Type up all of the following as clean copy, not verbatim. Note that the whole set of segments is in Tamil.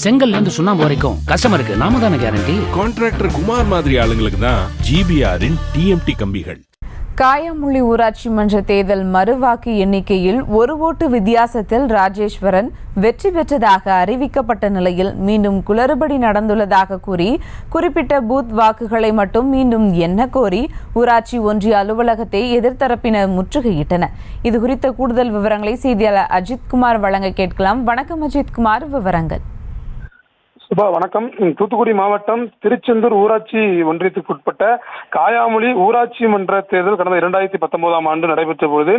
செங்கல்ல இருந்து சுண்ணாம்பு வரைக்கும் கஸ்டமருக்கு நாம தானே கேரண்டி. கான்ட்ராக்டர் குமார் மாதிரி ஆளுங்களுக்கு தான் ஜிபிஆரின் டிஎம்டி கம்பிகள். காயாமுள்ளி ஊராட்சி மன்ற தேர்தல் மறுவாக்கு எண்ணிக்கையில் ஒரு ஓட்டு வித்தியாசத்தில் ராஜேஸ்வரன் வெற்றி பெற்றதாக அறிவிக்கப்பட்ட நிலையில் மீண்டும் குளறுபடி நடந்துள்ளதாக கூறி குறிப்பிட்ட பூத் வாக்குகளை மட்டும் மீண்டும் எண்ண கோரி ஊராட்சி ஒன்றிய அலுவலகத்தை எதிர்த்தரப்பினர் முற்றுகையிட்டனர். இதுகுறித்த கூடுதல் விவரங்களை செய்தியாளர் அஜித்குமார் வழங்க கேட்கலாம். வணக்கம் அஜித்குமார், விவரங்கள். சுபா வணக்கம். தூத்துக்குடி மாவட்டம் திருச்செந்தூர் ஊராட்சி ஒன்றியத்துக்குட்பட்ட காயாமொழி ஊராட்சி மன்ற தேர்தல் கடந்த 2019ஆம் ஆண்டு நடைபெற்ற பொழுது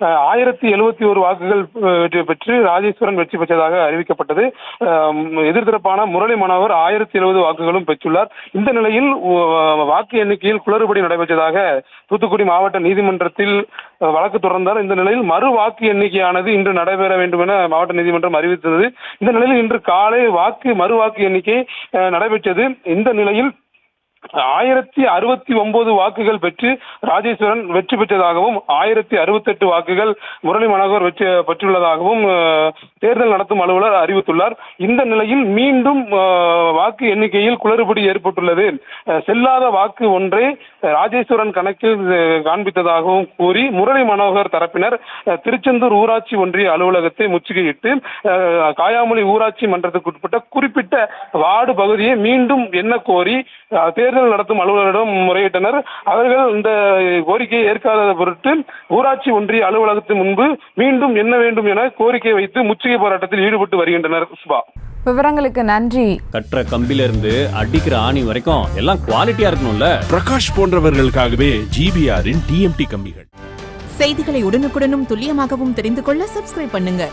1071 வாக்குகள் பெற்று ராஜேஸ்வரன் வெற்றி பெற்றதாக அறிவிக்கப்பட்டது. எதிர்த்தரப்பான முரளி மனோகர் 1070 வாக்குகளும் பெற்றுள்ளார். இந்த நிலையில் வாக்கு எண்ணிக்கையில் குளறுபடி நடைபெற்றதாக தூத்துக்குடி மாவட்ட நீதிமன்றத்தில் வழக்கு தொடர்ந்தார். இந்த நிலையில் மறு வாக்கு எண்ணிக்கையானது இன்று நடைபெற வேண்டும் என மாவட்ட நீதிமன்றம் அறிவித்தது. இந்த நிலையில் இன்று காலை மறு வாக்கு எண்ணிக்கை நடைபெற்றது. இந்த நிலையில் 1069 வாக்குகள் பெற்று ராஜேஸ்வரன் வெற்றி பெற்றதாகவும் 1068 வாக்குகள் முரளி மனோகர் வெற்றி பெற்றுள்ளதாகவும் தேர்தல் நடத்தும் அலுவலர் அறிவித்துள்ளார். இந்த நிலையில் மீண்டும் வாக்கு எண்ணிக்கையில் குளறுபடி ஏற்பட்டுள்ளது. செல்லாத வாக்கு ஒன்றை ராஜேஸ்வரன் கணக்கில் காண்பித்ததாகவும் கூறி முரளி மனோகர் தரப்பினர் திருச்செந்தூர் ஊராட்சி ஒன்றிய அலுவலகத்தை முற்றுகையிட்டு காயாமொழி ஊராட்சி மன்றத்துக்குட்பட்ட குறிப்பிட்ட வார்டு பகுதியை மீண்டும் எண்ண கோரி தேர்தல் நடத்தும் அலுவலரிடம் முறையிட்டனர். அவர்கள் இந்த கோரிக்கையை ஏற்காத பொருட்டு ஊராட்சி ஒன்றிய அலுவலகத்தின் முன்பு மீண்டும் எண்ண வேண்டும் என கோரிக்கை வைத்து முற்றுகை போராட்டத்தில் ஈடுபட்டு வருகின்றனர். சுபா, விவரங்களுக்கு நன்றி. கட்டுற கம்பில இருந்து அடிக்கிற ஆணி வரைக்கும் எல்லாம் குவாலிட்டியா இருக்கணும்ல. பிரகாஷ் போன்றவர்களுக்காகவே ஜிபிஆரின் டிஎம்டி கம்பிகள். செய்திகளை உடனுக்குடனும் துல்லியமாகவும் தெரிந்து கொள்ள சப்ஸ்கிரைப் பண்ணுங்க.